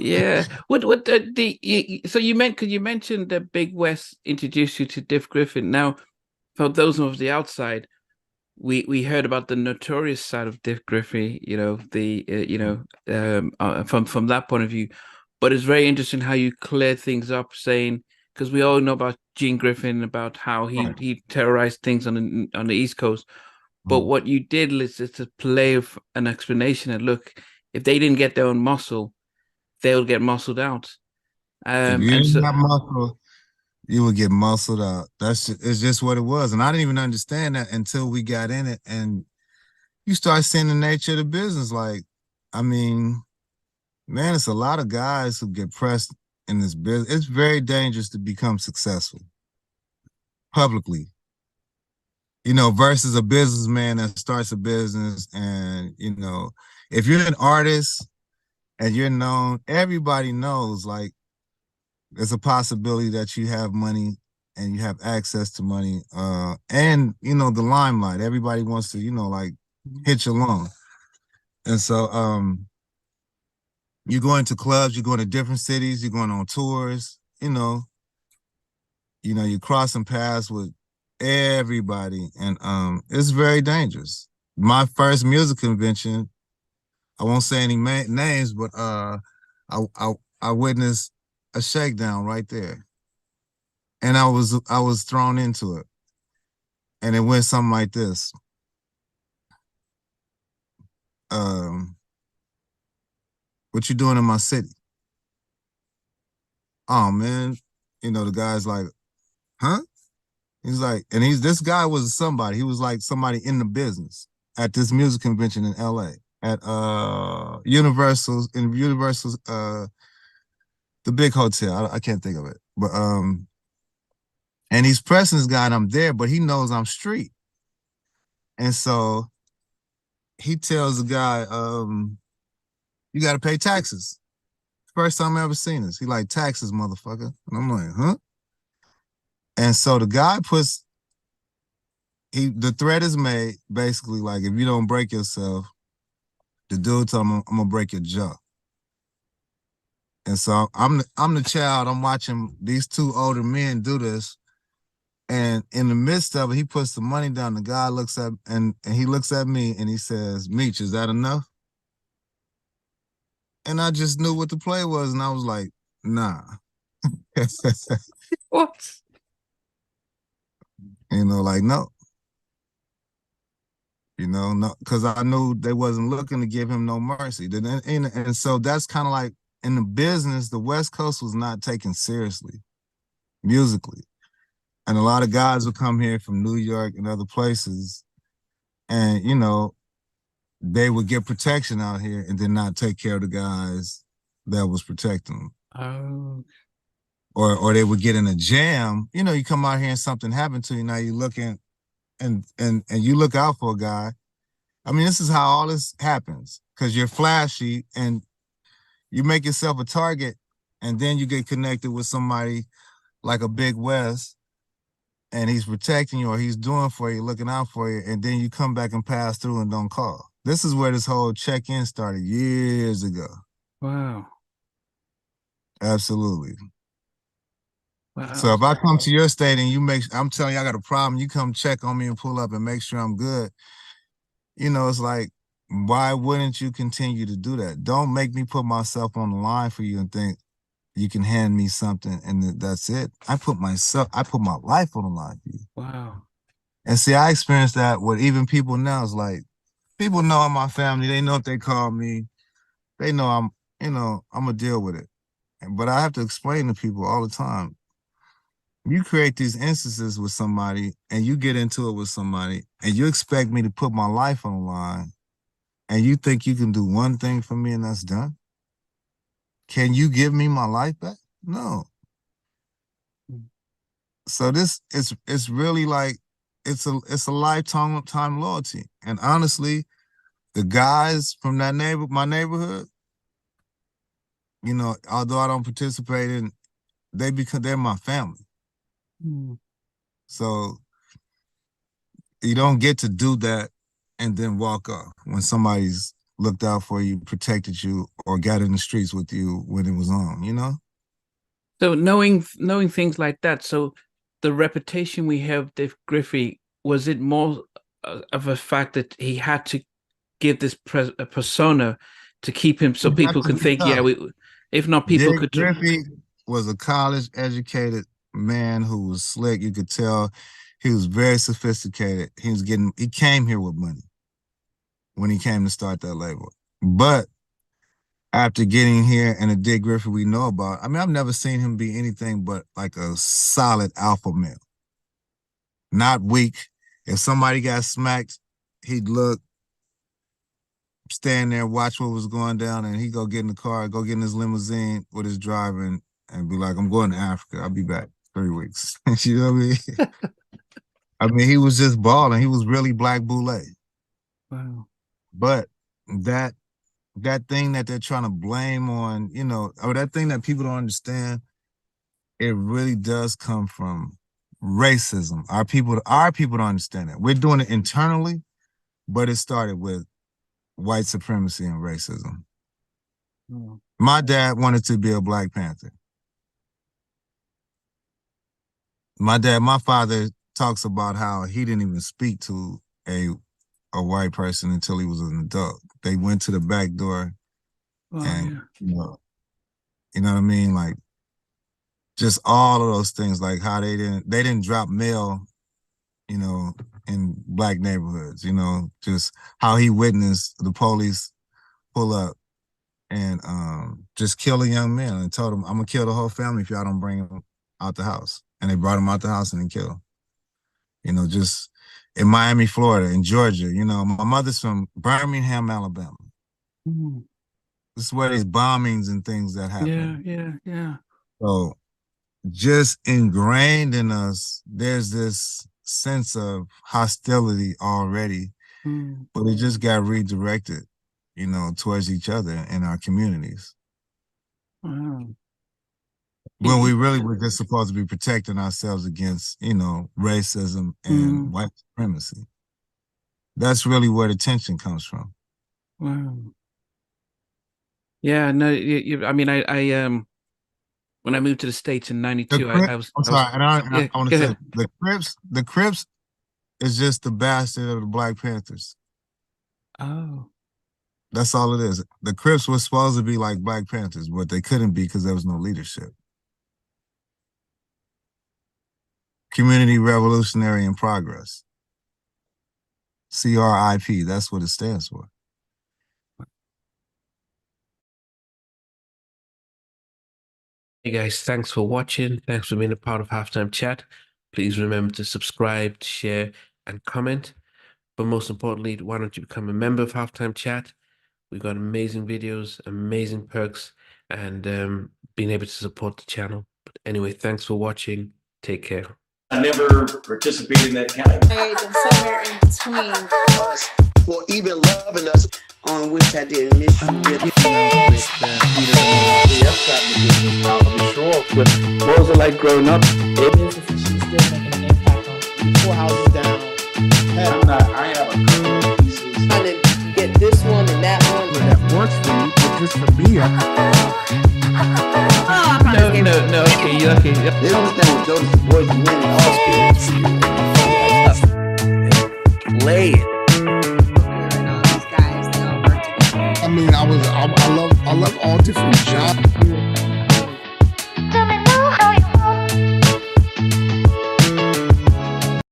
Yeah. What so you mentioned that Big West introduced you to Diff Griffin. Now, for those of the outside, we heard about the notorious side of Dick Griffey, from that point of view. But it's very interesting how you clear things up, saying because we all know about Gene Griffin, about how Right. he terrorized things on the East Coast. But what you did is just to play with an explanation and look, if they didn't get their own muscle, they'll get muscled out. If you And didn't so have muscle, you would get muscled out. It's just what it was. And I didn't even understand that until we got in it and you start seeing the nature of the business. Like, I mean, man, it's a lot of guys who get pressed in this business. It's very dangerous to become successful publicly, versus a businessman that starts a business. And, if you're an artist and you're known, everybody knows, like, there's a possibility that you have money and you have access to money. And, the limelight. Everybody wants to, like, hit you along. And so, you're going to clubs, you're going to different cities, you're going on tours, you're crossing paths with everybody, and it's very dangerous. My first music convention, I won't say any names, but I witnessed a shakedown right there, and I was thrown into it, and it went something like this. Um, what you doing in my city? Oh man, the guy's like, huh? He's like, and this guy was somebody. He was like somebody in the business at this music convention in LA at Universal's the big hotel. I can't think of it. But and he's pressing this guy and I'm there, but he knows I'm street. And so he tells the guy, you gotta pay taxes. First time I ever seen this. He like, taxes, motherfucker. And I'm like, huh? And so the guy the threat is made basically like, if you don't break yourself, the dude told him, I'm gonna break your jaw. And so I'm the child. I'm watching these two older men do this. And in the midst of it, he puts the money down. The guy looks at and he looks at me and he says, Meech, is that enough? And I just knew what the play was, and I was like, nah. what? Like, no. No, because I knew they wasn't looking to give him no mercy. And so that's kind of like in the business, the West Coast was not taken seriously musically. And a lot of guys would come here from New York and other places, and they would get protection out here and then not take care of the guys that was protecting them. Oh, Or they would get in a jam. You come out here and something happened to you. Now you looking and you look out for a guy. I mean, this is how all this happens because you're flashy and you make yourself a target, and then you get connected with somebody like a Big West, and he's protecting you or he's doing for you, looking out for you, and then you come back and pass through and don't call. This is where this whole check-in started years ago. wow. Absolutely. So Wow. if I come to your state and I'm telling you I got a problem, you come check on me and pull up and make sure I'm good. It's like, why wouldn't you continue to do that? Don't make me put myself on the line for you and think you can hand me something and that's it. I put my life on the line for you. Wow. And see, I experienced that with even people now. It's like, people know in my family, they know if they call me, they know I'm gonna deal with it. But I have to explain to people all the time. You create these instances with somebody and you get into it with somebody and you expect me to put my life on the line and you think you can do one thing for me and that's done? Can you give me my life back? No. So this it's really like it's a lifetime loyalty. And honestly, the guys from my neighborhood, although I don't participate in, they're my family. Mm. So you don't get to do that and then walk off when somebody's looked out for you, protected you, or got in the streets with you when it was on, you know? So knowing things like that, so the reputation we have Dave Griffey, was it more of a fact that he had to give this a persona to keep him so You have people to can be think, yeah, tough. if not people Dick could Griffey was a college educated man who was slick. You could tell he was very sophisticated. He came here with money when he came to start that label. But after getting here and the Dick Griffey we know about, I mean, I've never seen him be anything but like a solid alpha male. Not weak. If somebody got smacked, he'd look, stand there, watch what was going down, and he'd go get in the car, go get in his limousine with his driver and be like, I'm going to Africa. I'll be back 3 weeks. You know what I mean? I mean, he was just balling. He was really Black Boule. Wow. But that thing that they're trying to blame on, you know, or that thing that people don't understand, it really does come from racism. Our people don't understand it. We're doing it internally, but it started with white supremacy and racism. My dad wanted to be a Black Panther. My father talks about how he didn't even speak to a white person until he was an adult. They went to the back door and, you know what I mean? Like, just all of those things, like how they didn't drop mail, you know, in Black neighborhoods, you know, just how he witnessed the police pull up and just kill a young man and told him, I'm gonna kill the whole family if y'all don't bring him out the house. And they brought him out the house and then killed him. You know, just in Miami, Florida, in Georgia, you know, my mother's from Birmingham, Alabama. This is where these bombings and things that happen. Yeah. So just ingrained in us, there's this sense of hostility already, but it just got redirected, you know, towards each other in our communities. Wow. When we really were just supposed to be protecting ourselves against, you know, racism and white supremacy. That's really where the tension comes from. Wow. Yeah, no, I mean, I when I moved to the States in '92, I was. I'm sorry, I want to say ahead. the Crips is just the bastard of the Black Panthers. Oh. That's all it is. The Crips were supposed to be like Black Panthers, but they couldn't be because there was no leadership. Community Revolutionary in Progress. CRIP, that's what it stands for. Hey guys, thanks for watching. Thanks for being a part of Halftime Chat. Please remember to subscribe, share, and comment. But most importantly, why don't you become a member of Halftime Chat? We've got amazing videos, amazing perks, and being able to support the channel. But anyway, thanks for watching. Take care. I never participated in that kind. And somewhere in between us for even loving us, on which I didn't miss you with. What was it like growing up? She's still making an impact on 4 houses down. I have a couple pieces. trying to get this one and that one. That works for you, but just for me, No. Okay, you're okay. They don't understand what Jonas boys are winning all spirits. Play it. These guys, they all work together. I mean, I love all different genres.